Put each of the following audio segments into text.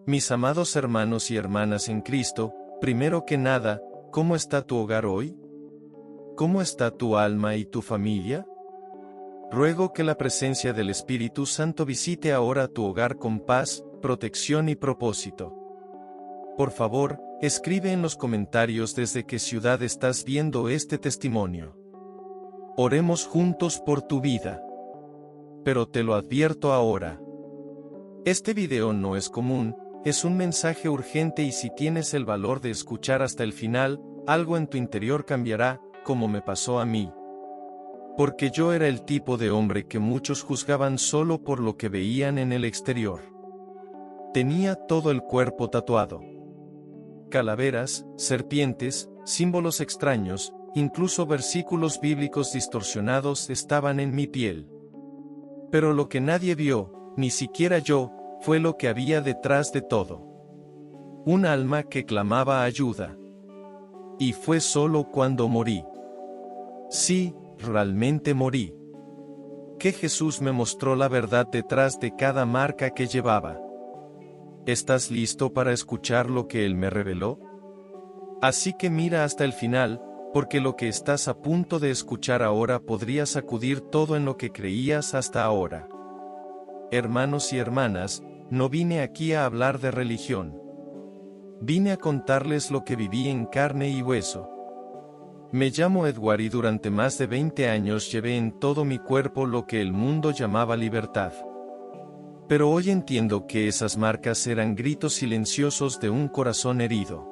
Mis amados hermanos y hermanas en Cristo, primero que nada, ¿cómo está tu hogar hoy? ¿Cómo está tu alma y tu familia? Ruego que la presencia del Espíritu Santo visite ahora tu hogar con paz, protección y propósito. Por favor, escribe en los comentarios desde qué ciudad estás viendo este testimonio. Oremos juntos por tu vida. Pero te lo advierto ahora. Este video no es común, es un mensaje urgente y si tienes el valor de escuchar hasta el final, algo en tu interior cambiará, como me pasó a mí. Porque yo era el tipo de hombre que muchos juzgaban solo por lo que veían en el exterior. Tenía todo el cuerpo tatuado. Calaveras, serpientes, símbolos extraños, incluso versículos bíblicos distorsionados estaban en mi piel. Pero lo que nadie vio, ni siquiera yo, fue lo que había detrás de todo. Un alma que clamaba ayuda. Y fue solo cuando morí. Sí, realmente morí. Que Jesús me mostró la verdad detrás de cada marca que llevaba. ¿Estás listo para escuchar lo que Él me reveló? Así que mira hasta el final, porque lo que estás a punto de escuchar ahora podría sacudir todo en lo que creías hasta ahora. Hermanos y hermanas, no vine aquí a hablar de religión. Vine a contarles lo que viví en carne y hueso. Me llamo Edward y durante más de 20 años llevé en todo mi cuerpo lo que el mundo llamaba libertad. Pero hoy entiendo que esas marcas eran gritos silenciosos de un corazón herido.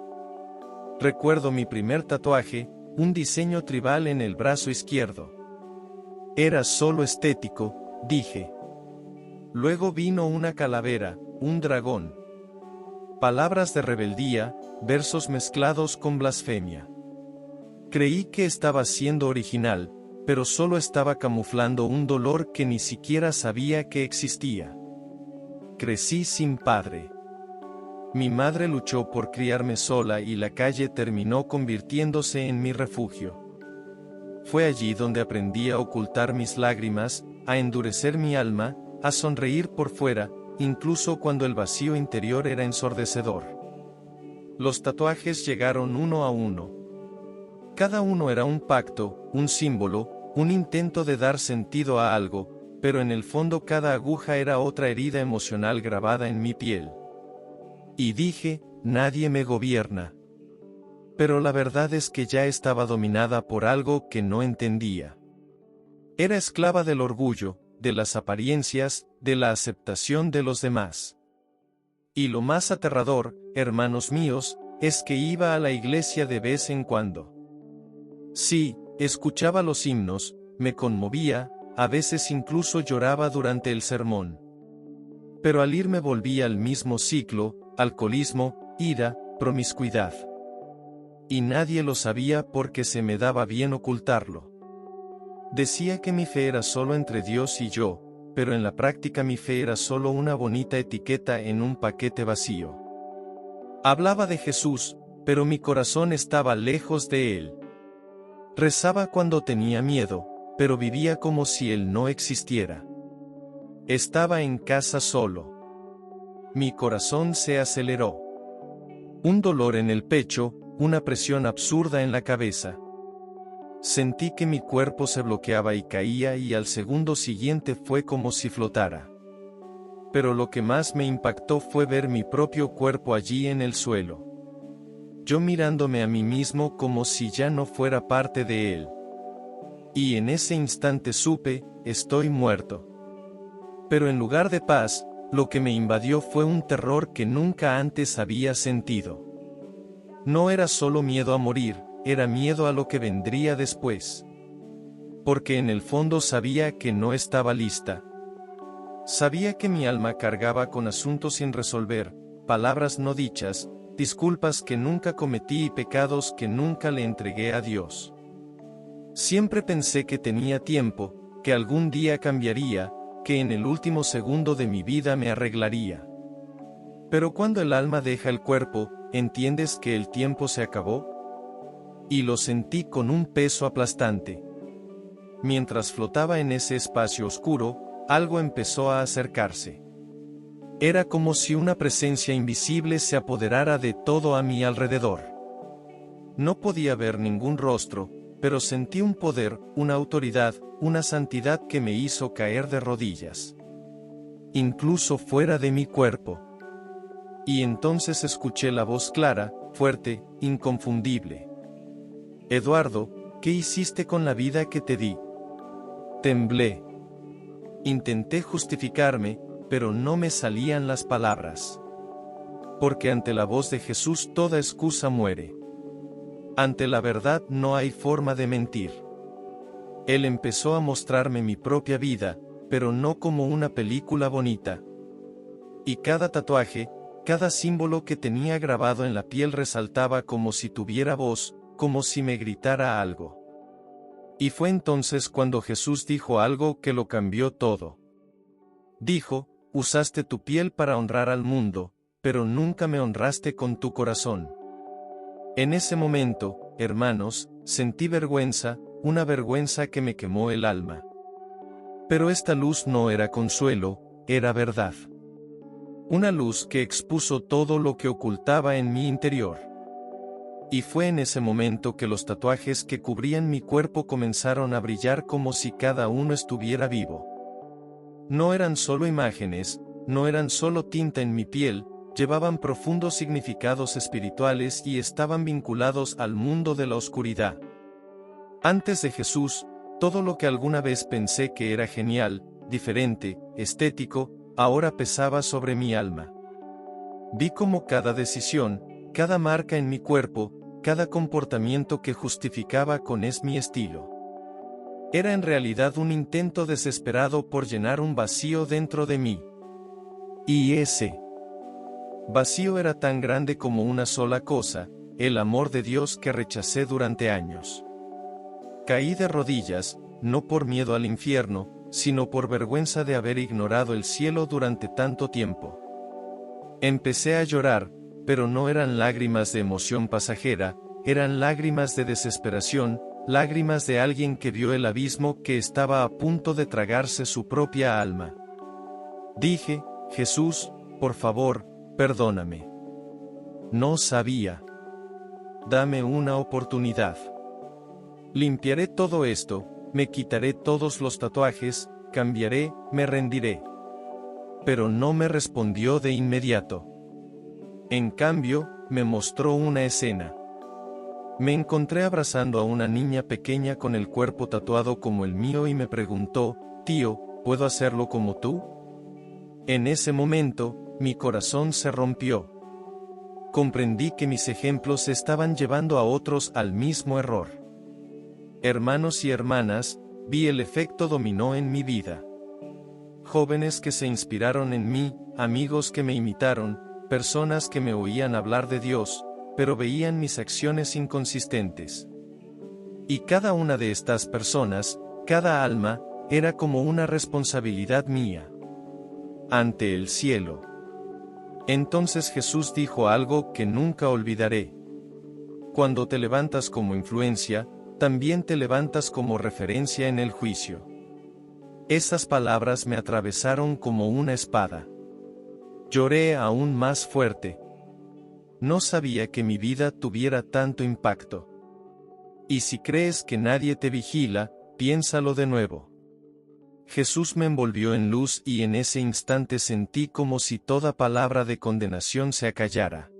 Recuerdo mi primer tatuaje, un diseño tribal en el brazo izquierdo. Era solo estético, dije. Luego vino una calavera, un dragón. Palabras de rebeldía, versos mezclados con blasfemia. Creí que estaba siendo original, pero solo estaba camuflando un dolor que ni siquiera sabía que existía. Crecí sin padre. Mi madre luchó por criarme sola y la calle terminó convirtiéndose en mi refugio. Fue allí donde aprendí a ocultar mis lágrimas, a endurecer mi alma, a sonreír por fuera, incluso cuando el vacío interior era ensordecedor. Los tatuajes llegaron uno a uno. Cada uno era un pacto, un símbolo, un intento de dar sentido a algo, pero en el fondo cada aguja era otra herida emocional grabada en mi piel. Y dije, nadie me gobierna. Pero la verdad es que ya estaba dominada por algo que no entendía. Era esclava del orgullo, de las apariencias, de la aceptación de los demás. Y lo más aterrador, hermanos míos, es que iba a la iglesia de vez en cuando. Sí, escuchaba los himnos, me conmovía, a veces incluso lloraba durante el sermón. Pero al irme volvía al mismo ciclo, alcoholismo, ira, promiscuidad. Y nadie lo sabía porque se me daba bien ocultarlo. Decía que mi fe era solo entre Dios y yo, pero en la práctica mi fe era solo una bonita etiqueta en un paquete vacío. Hablaba de Jesús, pero mi corazón estaba lejos de Él. Rezaba cuando tenía miedo, pero vivía como si Él no existiera. Estaba en casa solo. Mi corazón se aceleró. Un dolor en el pecho, una presión absurda en la cabeza. Sentí que mi cuerpo se bloqueaba y caía y al segundo siguiente fue como si flotara. Pero lo que más me impactó fue ver mi propio cuerpo allí en el suelo. Yo mirándome a mí mismo como si ya no fuera parte de él. Y en ese instante supe, estoy muerto. Pero en lugar de paz, lo que me invadió fue un terror que nunca antes había sentido. No era solo miedo a morir, era miedo a lo que vendría después. Porque en el fondo sabía que no estaba lista. Sabía que mi alma cargaba con asuntos sin resolver, palabras no dichas, disculpas que nunca cometí y pecados que nunca le entregué a Dios. Siempre pensé que tenía tiempo, que algún día cambiaría, que en el último segundo de mi vida me arreglaría. Pero cuando el alma deja el cuerpo, ¿entiendes que el tiempo se acabó? Y lo sentí con un peso aplastante. Mientras flotaba en ese espacio oscuro, algo empezó a acercarse. Era como si una presencia invisible se apoderara de todo a mi alrededor. No podía ver ningún rostro, pero sentí un poder, una autoridad, una santidad que me hizo caer de rodillas. Incluso fuera de mi cuerpo. Y entonces escuché la voz clara, fuerte, inconfundible. Eduardo, ¿qué hiciste con la vida que te di? Temblé. Intenté justificarme, pero no me salían las palabras. Porque ante la voz de Jesús toda excusa muere. Ante la verdad no hay forma de mentir. Él empezó a mostrarme mi propia vida, pero no como una película bonita. Y cada tatuaje, cada símbolo que tenía grabado en la piel resaltaba como si tuviera voz, como si me gritara algo. Y fue entonces cuando Jesús dijo algo que lo cambió todo. Dijo, usaste tu piel para honrar al mundo, pero nunca me honraste con tu corazón. En ese momento, hermanos, sentí vergüenza, una vergüenza que me quemó el alma. Pero esta luz no era consuelo, era verdad. Una luz que expuso todo lo que ocultaba en mi interior. Y fue en ese momento que los tatuajes que cubrían mi cuerpo comenzaron a brillar como si cada uno estuviera vivo. No eran solo imágenes, no eran solo tinta en mi piel, llevaban profundos significados espirituales y estaban vinculados al mundo de la oscuridad. Antes de Jesús, todo lo que alguna vez pensé que era genial, diferente, estético, ahora pesaba sobre mi alma. Vi cómo cada decisión, cada marca en mi cuerpo, cada comportamiento que justificaba con mi estilo. Era en realidad un intento desesperado por llenar un vacío dentro de mí. Y ese vacío era tan grande como una sola cosa, el amor de Dios que rechacé durante años. Caí de rodillas, no por miedo al infierno, sino por vergüenza de haber ignorado el cielo durante tanto tiempo. Empecé a llorar, pero no eran lágrimas de emoción pasajera, eran lágrimas de desesperación, lágrimas de alguien que vio el abismo que estaba a punto de tragarse su propia alma. Dije, Jesús, por favor, perdóname. No sabía. Dame una oportunidad. Limpiaré todo esto, me quitaré todos los tatuajes, cambiaré, me rendiré. Pero no me respondió de inmediato. En cambio, me mostró una escena. Me encontré abrazando a una niña pequeña con el cuerpo tatuado como el mío y me preguntó, tío, ¿puedo hacerlo como tú? En ese momento, mi corazón se rompió. Comprendí que mis ejemplos estaban llevando a otros al mismo error. Hermanos y hermanas, vi el efecto dominó en mi vida. Jóvenes que se inspiraron en mí, amigos que me imitaron, personas que me oían hablar de Dios, pero veían mis acciones inconsistentes. Y cada una de estas personas, cada alma, era como una responsabilidad mía ante el cielo. Entonces Jesús dijo algo que nunca olvidaré. Cuando te levantas como influencia, también te levantas como referencia en el juicio. Esas palabras me atravesaron como una espada. Lloré aún más fuerte. No sabía que mi vida tuviera tanto impacto. Y si crees que nadie te vigila, piénsalo de nuevo. Jesús me envolvió en luz y en ese instante sentí como si toda palabra de condenación se acallara.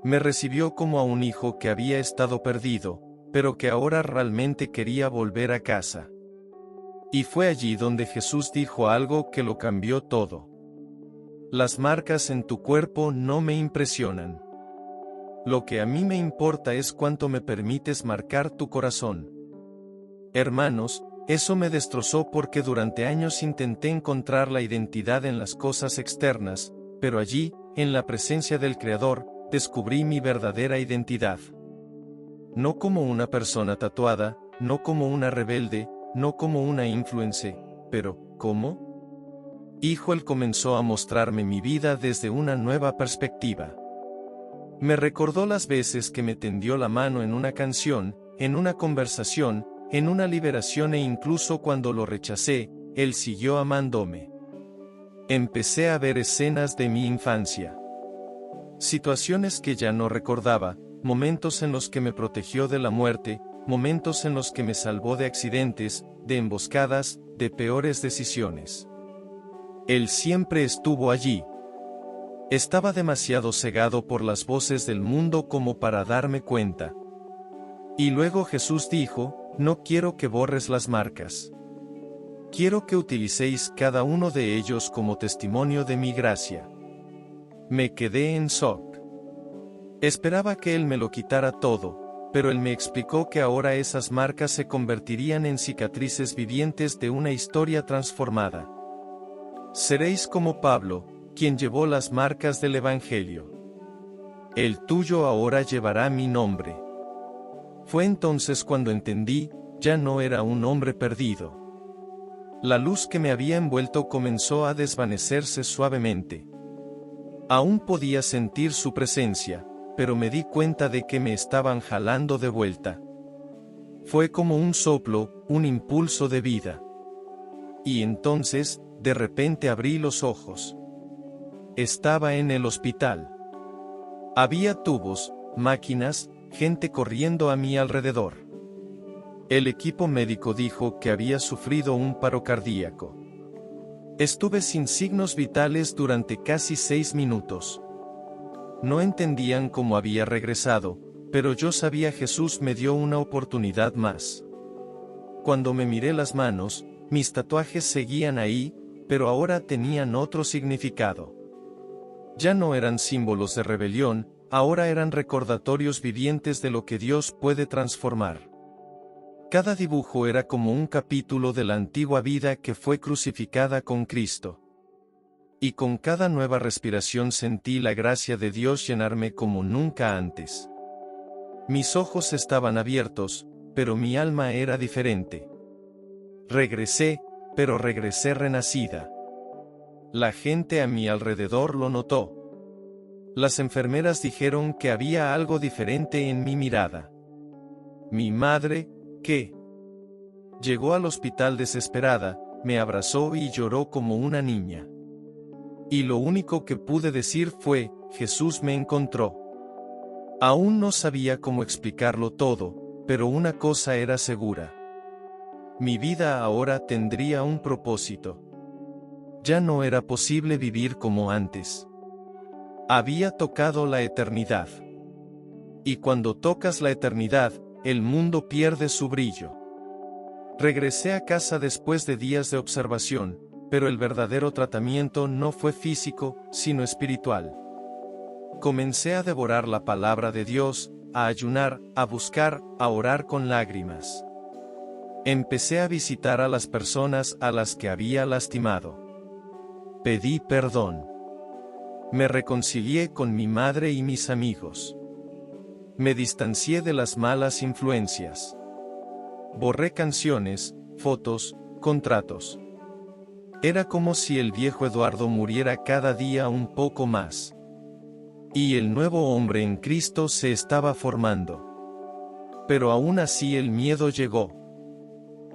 Me recibió como a un hijo que había estado perdido, pero que ahora realmente quería volver a casa. Y fue allí donde Jesús dijo algo que lo cambió todo. Las marcas en tu cuerpo no me impresionan. Lo que a mí me importa es cuánto me permites marcar tu corazón. Hermanos, eso me destrozó porque durante años intenté encontrar la identidad en las cosas externas, pero allí, en la presencia del Creador, descubrí mi verdadera identidad. No como una persona tatuada, no como una rebelde, no como una influencer, pero, ¿cómo? Hijo, Él comenzó a mostrarme mi vida desde una nueva perspectiva. Me recordó las veces que me tendió la mano en una canción, en una conversación, en una liberación e incluso cuando lo rechacé, Él siguió amándome. Empecé a ver escenas de mi infancia. Situaciones que ya no recordaba, momentos en los que me protegió de la muerte, momentos en los que me salvó de accidentes, de emboscadas, de peores decisiones. Él siempre estuvo allí. Estaba demasiado cegado por las voces del mundo como para darme cuenta. Y luego Jesús dijo, no quiero que borres las marcas. Quiero que utilicéis cada uno de ellos como testimonio de mi gracia. Me quedé en shock. Esperaba que Él me lo quitara todo, pero Él me explicó que ahora esas marcas se convertirían en cicatrices vivientes de una historia transformada. Seréis como Pablo, quien llevó las marcas del Evangelio. El tuyo ahora llevará mi nombre. Fue entonces cuando entendí, ya no era un hombre perdido. La luz que me había envuelto comenzó a desvanecerse suavemente. Aún podía sentir su presencia, pero me di cuenta de que me estaban jalando de vuelta. Fue como un soplo, un impulso de vida. Y entonces, de repente abrí los ojos. Estaba en el hospital. Había tubos, máquinas, gente corriendo a mi alrededor. El equipo médico dijo que había sufrido un paro cardíaco. Estuve sin signos vitales durante casi 6 minutos. No entendían cómo había regresado, pero yo sabía Jesús me dio una oportunidad más. Cuando me miré las manos, mis tatuajes seguían ahí, pero ahora tenían otro significado. Ya no eran símbolos de rebelión, ahora eran recordatorios vivientes de lo que Dios puede transformar. Cada dibujo era como un capítulo de la antigua vida que fue crucificada con Cristo. Y con cada nueva respiración sentí la gracia de Dios llenarme como nunca antes. Mis ojos estaban abiertos, pero mi alma era diferente. Regresé, pero regresé renacida. La gente a mi alrededor lo notó. Las enfermeras dijeron que había algo diferente en mi mirada. Mi madre, que llegó al hospital desesperada, me abrazó y lloró como una niña. Y lo único que pude decir fue, Jesús me encontró. Aún no sabía cómo explicarlo todo, pero una cosa era segura. Mi vida ahora tendría un propósito. Ya no era posible vivir como antes. Había tocado la eternidad. Y cuando tocas la eternidad, el mundo pierde su brillo. Regresé a casa después de días de observación, pero el verdadero tratamiento no fue físico, sino espiritual. Comencé a devorar la palabra de Dios, a ayunar, a buscar, a orar con lágrimas. Empecé a visitar a las personas a las que había lastimado. Pedí perdón. Me reconcilié con mi madre y mis amigos. Me distancié de las malas influencias. Borré canciones, fotos, contratos. Era como si el viejo Eduardo muriera cada día un poco más. Y el nuevo hombre en Cristo se estaba formando. Pero aún así el miedo llegó.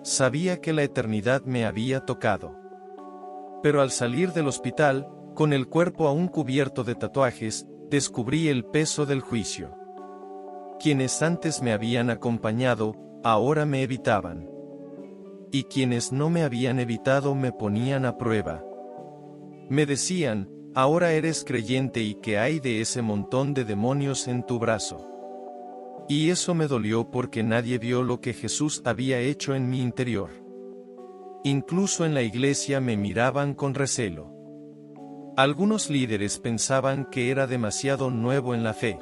Sabía que la eternidad me había tocado. Pero al salir del hospital, con el cuerpo aún cubierto de tatuajes, descubrí el peso del juicio. Quienes antes me habían acompañado, ahora me evitaban. Y quienes no me habían evitado me ponían a prueba. Me decían, ahora eres creyente y ¿qué hay de ese montón de demonios en tu brazo? Y eso me dolió porque nadie vio lo que Jesús había hecho en mi interior. Incluso en la iglesia me miraban con recelo. Algunos líderes pensaban que era demasiado nuevo en la fe.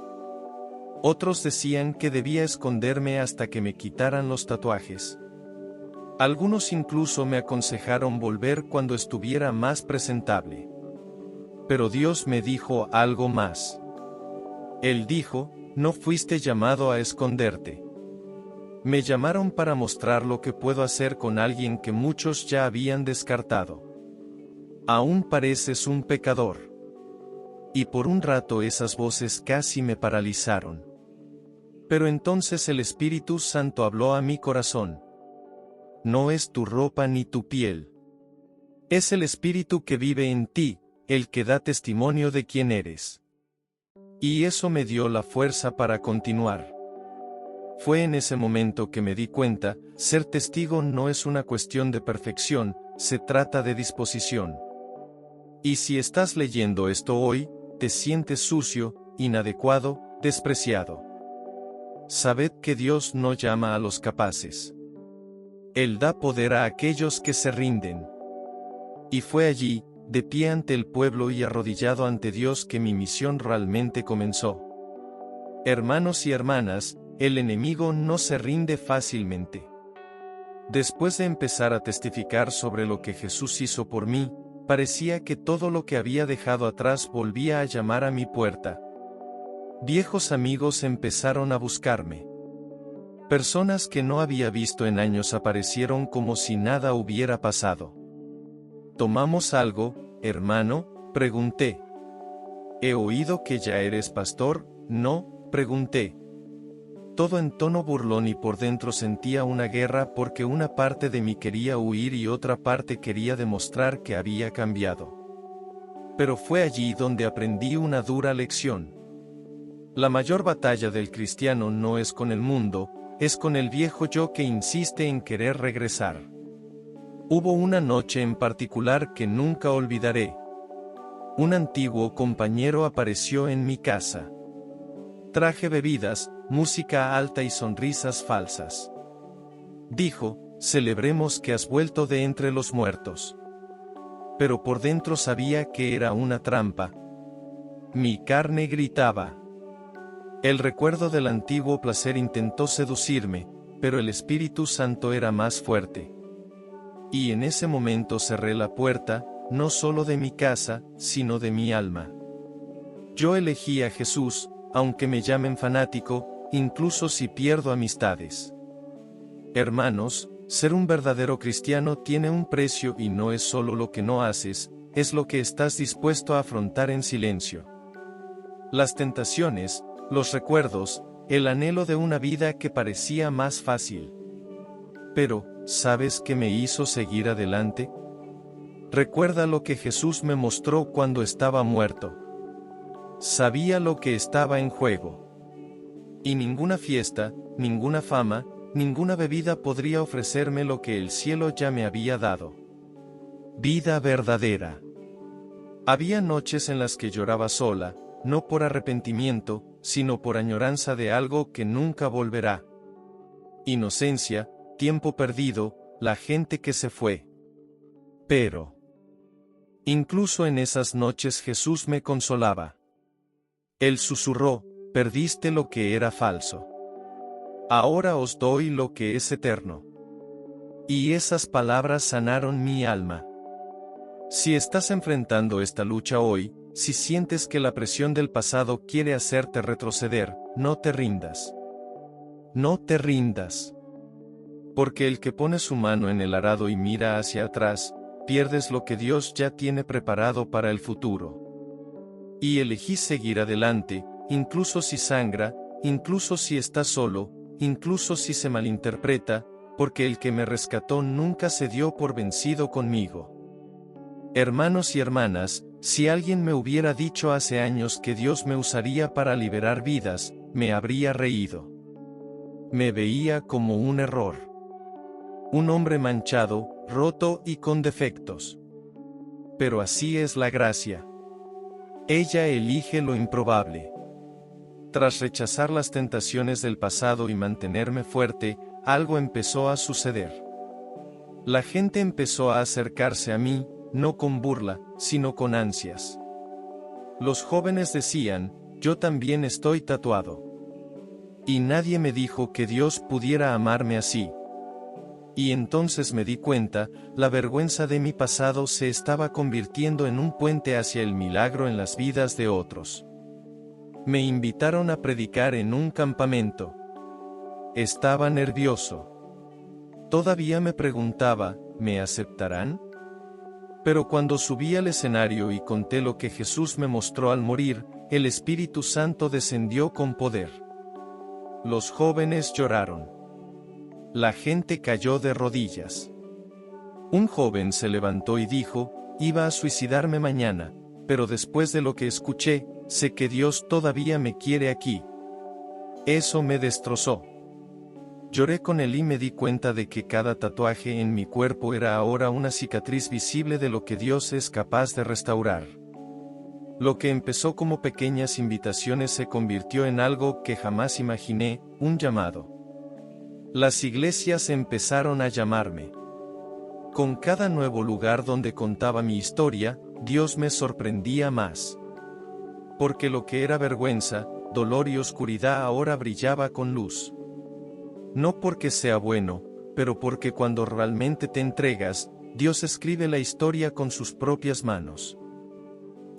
Otros decían que debía esconderme hasta que me quitaran los tatuajes. Algunos incluso me aconsejaron volver cuando estuviera más presentable. Pero Dios me dijo algo más. Él dijo, no fuiste llamado a esconderte. Me llamaron para mostrar lo que puedo hacer con alguien que muchos ya habían descartado. Aún pareces un pecador. Y por un rato esas voces casi me paralizaron. Pero entonces el Espíritu Santo habló a mi corazón. No es tu ropa ni tu piel. Es el Espíritu que vive en ti, el que da testimonio de quién eres. Y eso me dio la fuerza para continuar. Fue en ese momento que me di cuenta, ser testigo no es una cuestión de perfección, se trata de disposición. Y si estás leyendo esto hoy, te sientes sucio, inadecuado, despreciado. Sabed que Dios no llama a los capaces. Él da poder a aquellos que se rinden. Y fue allí, de pie ante el pueblo y arrodillado ante Dios, que mi misión realmente comenzó. Hermanos y hermanas, el enemigo no se rinde fácilmente. Después de empezar a testificar sobre lo que Jesús hizo por mí, parecía que todo lo que había dejado atrás volvía a llamar a mi puerta. Viejos amigos empezaron a buscarme. Personas que no había visto en años aparecieron como si nada hubiera pasado. ¿Tomamos algo, hermano?, pregunté. He oído que ya eres pastor, ¿no?, pregunté. Todo en tono burlón, y por dentro sentía una guerra porque una parte de mí quería huir y otra parte quería demostrar que había cambiado. Pero fue allí donde aprendí una dura lección. La mayor batalla del cristiano no es con el mundo, es con el viejo yo que insiste en querer regresar. Hubo una noche en particular que nunca olvidaré. Un antiguo compañero apareció en mi casa. Traje bebidas, música alta y sonrisas falsas. Dijo: celebremos que has vuelto de entre los muertos. Pero por dentro sabía que era una trampa. Mi carne gritaba. El recuerdo del antiguo placer intentó seducirme, pero el Espíritu Santo era más fuerte. Y en ese momento cerré la puerta, no solo de mi casa, sino de mi alma. Yo elegí a Jesús, aunque me llamen fanático, incluso si pierdo amistades. Hermanos, ser un verdadero cristiano tiene un precio, y no es solo lo que no haces, es lo que estás dispuesto a afrontar en silencio. Las tentaciones, los recuerdos, el anhelo de una vida que parecía más fácil. Pero, ¿sabes qué me hizo seguir adelante? Recuerda lo que Jesús me mostró cuando estaba muerto. Sabía lo que estaba en juego. Y ninguna fiesta, ninguna fama, ninguna bebida podría ofrecerme lo que el cielo ya me había dado. Vida verdadera. Había noches en las que lloraba sola, no por arrepentimiento, sino por añoranza de algo que nunca volverá. Inocencia, tiempo perdido, la gente que se fue. Pero, incluso en esas noches Jesús me consolaba. Él susurró: perdiste lo que era falso. Ahora os doy lo que es eterno. Y esas palabras sanaron mi alma. Si estás enfrentando esta lucha hoy, si sientes que la presión del pasado quiere hacerte retroceder, no te rindas. No te rindas. Porque el que pone su mano en el arado y mira hacia atrás, pierdes lo que Dios ya tiene preparado para el futuro. Y elegí seguir adelante, incluso si sangra, incluso si está solo, incluso si se malinterpreta, porque el que me rescató nunca se dio por vencido conmigo. Hermanos y hermanas, si alguien me hubiera dicho hace años que Dios me usaría para liberar vidas, me habría reído. Me veía como un error. Un hombre manchado, roto y con defectos. Pero así es la gracia. Ella elige lo improbable. Tras rechazar las tentaciones del pasado y mantenerme fuerte, algo empezó a suceder. La gente empezó a acercarse a mí, no con burla, sino con ansias. Los jóvenes decían: yo también estoy tatuado. Y nadie me dijo que Dios pudiera amarme así. Y entonces me di cuenta, la vergüenza de mi pasado se estaba convirtiendo en un puente hacia el milagro en las vidas de otros. Me invitaron a predicar en un campamento. Estaba nervioso. Todavía me preguntaba: ¿me aceptarán? Pero cuando subí al escenario y conté lo que Jesús me mostró al morir, el Espíritu Santo descendió con poder. Los jóvenes lloraron. La gente cayó de rodillas. Un joven se levantó y dijo, iba a suicidarme mañana, pero después de lo que escuché, sé que Dios todavía me quiere aquí. Eso me destrozó. Lloré con él y me di cuenta de que cada tatuaje en mi cuerpo era ahora una cicatriz visible de lo que Dios es capaz de restaurar. Lo que empezó como pequeñas invitaciones se convirtió en algo que jamás imaginé, un llamado. Las iglesias empezaron a llamarme. Con cada nuevo lugar donde contaba mi historia, Dios me sorprendía más. Porque lo que era vergüenza, dolor y oscuridad ahora brillaba con luz. No porque sea bueno, pero porque cuando realmente te entregas, Dios escribe la historia con sus propias manos.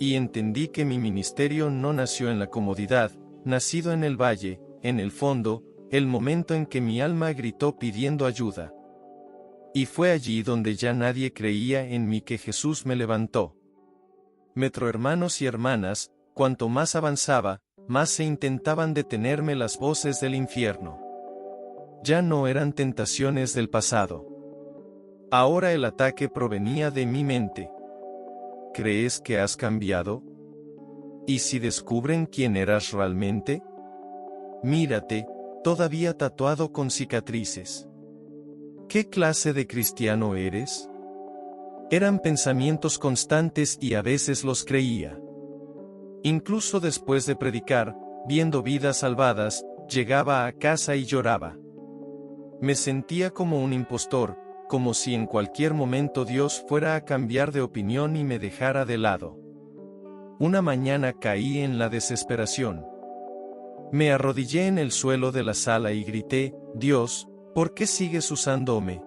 Y entendí que mi ministerio no nació en la comodidad, nacido en el valle, en el fondo, el momento en que mi alma gritó pidiendo ayuda. Y fue allí donde ya nadie creía en mí que Jesús me levantó. Hermanos y hermanas, cuanto más avanzaba, más se intentaban detenerme las voces del infierno. Ya no eran tentaciones del pasado. Ahora el ataque provenía de mi mente. ¿Crees que has cambiado? ¿Y si descubren quién eras realmente? Mírate, todavía tatuado con cicatrices. ¿Qué clase de cristiano eres? Eran pensamientos constantes y a veces los creía. Incluso después de predicar, viendo vidas salvadas, llegaba a casa y lloraba. Me sentía como un impostor, como si en cualquier momento Dios fuera a cambiar de opinión y me dejara de lado. Una mañana caí en la desesperación. Me arrodillé en el suelo de la sala y grité, Dios, ¿por qué sigues usándome?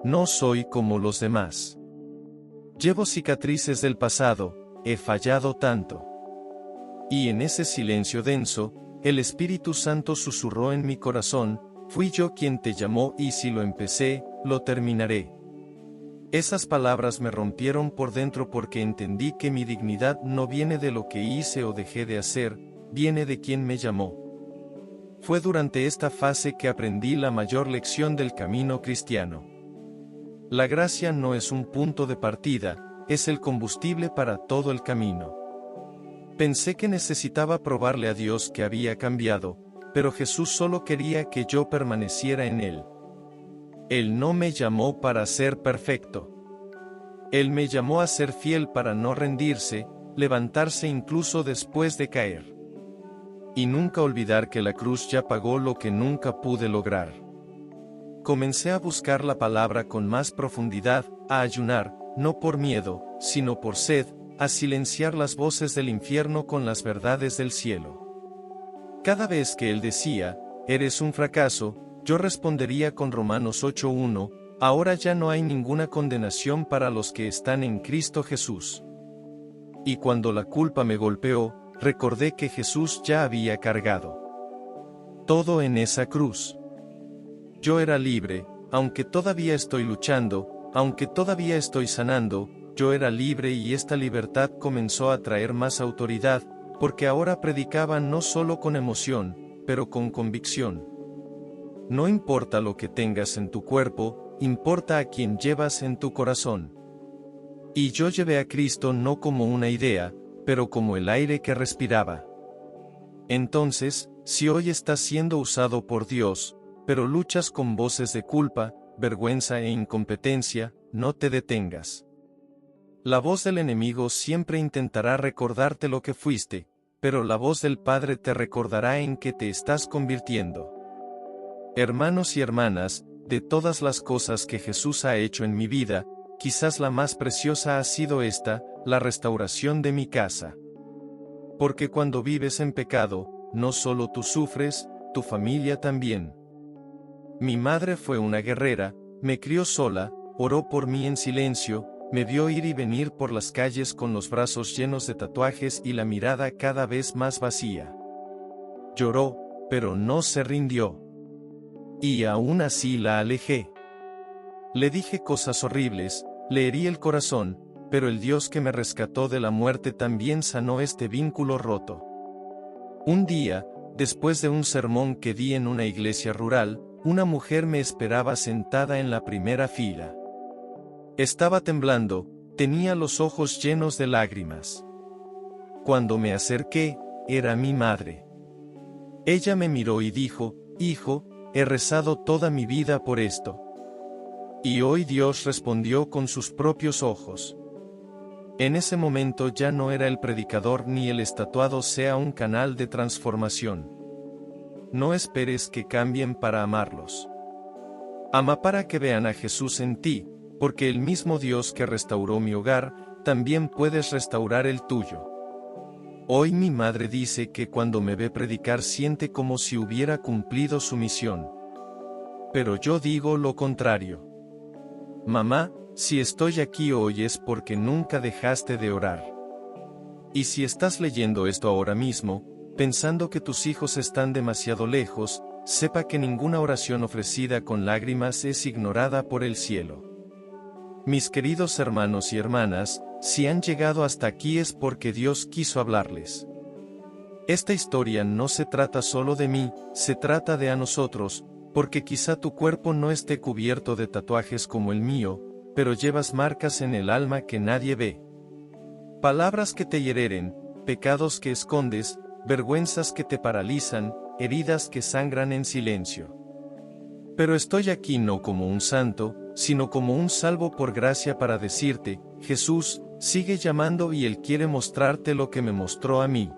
No soy como los demás. Llevo cicatrices del pasado, he fallado tanto. Y en ese silencio denso, el Espíritu Santo susurró en mi corazón, fui yo quien te llamó y si lo empecé, lo terminaré. Esas palabras me rompieron por dentro porque entendí que mi dignidad no viene de lo que hice o dejé de hacer, viene de quien me llamó. Fue durante esta fase que aprendí la mayor lección del camino cristiano. La gracia no es un punto de partida, es el combustible para todo el camino. Pensé que necesitaba probarle a Dios que había cambiado, pero Jesús solo quería que yo permaneciera en Él. Él no me llamó para ser perfecto. Él me llamó a ser fiel para no rendirse, levantarse incluso después de caer. Y nunca olvidar que la cruz ya pagó lo que nunca pude lograr. Comencé a buscar la palabra con más profundidad, a ayunar, no por miedo, sino por sed, a silenciar las voces del infierno con las verdades del cielo. Cada vez que él decía, eres un fracaso, yo respondería con Romanos 8:1, ahora ya no hay ninguna condenación para los que están en Cristo Jesús. Y cuando la culpa me golpeó, recordé que Jesús ya había cargado todo en esa cruz. Yo era libre, aunque todavía estoy luchando, aunque todavía estoy sanando, yo era libre y esta libertad comenzó a traer más autoridad, porque ahora predicaba no solo con emoción, pero con convicción. No importa lo que tengas en tu cuerpo, importa a quien llevas en tu corazón. Y yo llevé a Cristo no como una idea, pero como el aire que respiraba. Entonces, si hoy estás siendo usado por Dios, pero luchas con voces de culpa, vergüenza e incompetencia, no te detengas. La voz del enemigo siempre intentará recordarte lo que fuiste, pero la voz del Padre te recordará en qué te estás convirtiendo. Hermanos y hermanas, de todas las cosas que Jesús ha hecho en mi vida, quizás la más preciosa ha sido esta, la restauración de mi casa. Porque cuando vives en pecado, no solo tú sufres, tu familia también. Mi madre fue una guerrera, me crió sola, oró por mí en silencio, me vio ir y venir por las calles con los brazos llenos de tatuajes y la mirada cada vez más vacía. Lloró, pero no se rindió. Y aún así la alejé. Le dije cosas horribles, le herí el corazón, pero el Dios que me rescató de la muerte también sanó este vínculo roto. Un día, después de un sermón que di en una iglesia rural, una mujer me esperaba sentada en la primera fila. Estaba temblando, tenía los ojos llenos de lágrimas. Cuando me acerqué, era mi madre. Ella me miró y dijo, «Hijo, he rezado toda mi vida por esto». Y hoy Dios respondió con sus propios ojos. En ese momento ya no era el predicador ni el estatuado sea un canal de transformación. No esperes que cambien para amarlos. Ama para que vean a Jesús en ti, porque el mismo Dios que restauró mi hogar, también puedes restaurar el tuyo. Hoy mi madre dice que cuando me ve predicar siente como si hubiera cumplido su misión. Pero yo digo lo contrario. Mamá, si estoy aquí hoy es porque nunca dejaste de orar. Y si estás leyendo esto ahora mismo, pensando que tus hijos están demasiado lejos, sepa que ninguna oración ofrecida con lágrimas es ignorada por el cielo. Mis queridos hermanos y hermanas, si han llegado hasta aquí es porque Dios quiso hablarles. Esta historia no se trata solo de mí, se trata de a nosotros, porque quizá tu cuerpo no esté cubierto de tatuajes como el mío, pero llevas marcas en el alma que nadie ve. Palabras que te hieren, pecados que escondes, vergüenzas que te paralizan, heridas que sangran en silencio. Pero estoy aquí no como un santo, sino como un salvo por gracia para decirte, Jesús, sigue llamando y Él quiere mostrarte lo que me mostró a mí.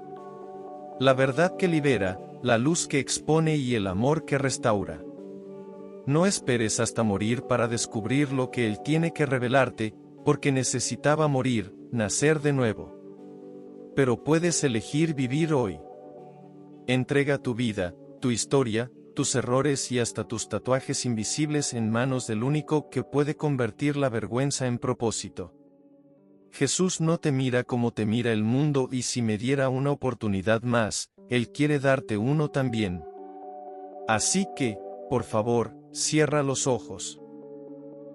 La verdad que libera, la luz que expone y el amor que restaura. No esperes hasta morir para descubrir lo que Él tiene que revelarte, porque necesitaba morir, nacer de nuevo. Pero puedes elegir vivir hoy. Entrega tu vida, tu historia, tus errores y hasta tus tatuajes invisibles en manos del único que puede convertir la vergüenza en propósito. Jesús no te mira como te mira el mundo y si me diera una oportunidad más, Él quiere darte uno también. Así que, por favor, cierra los ojos.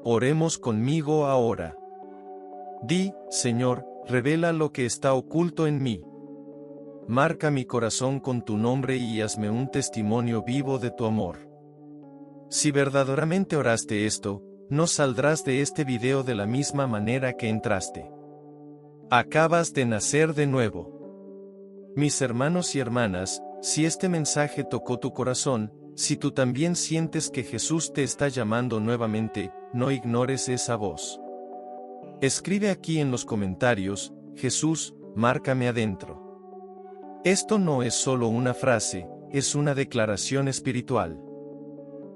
Oremos conmigo ahora. Di, Señor, revela lo que está oculto en mí. Marca mi corazón con tu nombre y hazme un testimonio vivo de tu amor. Si verdaderamente oraste esto, no saldrás de este video de la misma manera que entraste. Acabas de nacer de nuevo. Mis hermanos y hermanas, si este mensaje tocó tu corazón, si tú también sientes que Jesús te está llamando nuevamente, no ignores esa voz. Escribe aquí en los comentarios, Jesús, márcame adentro. Esto no es solo una frase, es una declaración espiritual.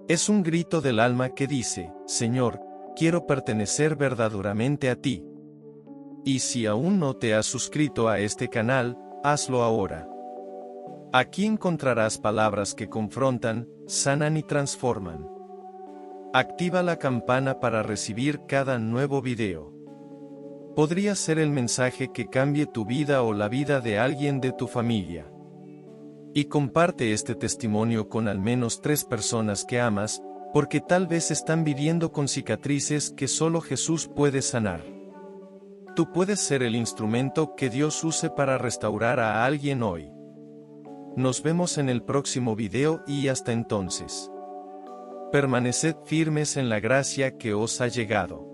Es un grito del alma que dice, Señor, quiero pertenecer verdaderamente a ti. Y si aún no te has suscrito a este canal, hazlo ahora. Aquí encontrarás palabras que confrontan, sanan y transforman. Activa la campana para recibir cada nuevo video. Podría ser el mensaje que cambie tu vida o la vida de alguien de tu familia. Y comparte este testimonio con al menos 3 personas que amas, porque tal vez están viviendo con cicatrices que solo Jesús puede sanar. Tú puedes ser el instrumento que Dios use para restaurar a alguien hoy. Nos vemos en el próximo video y hasta entonces. Permaneced firmes en la gracia que os ha llegado.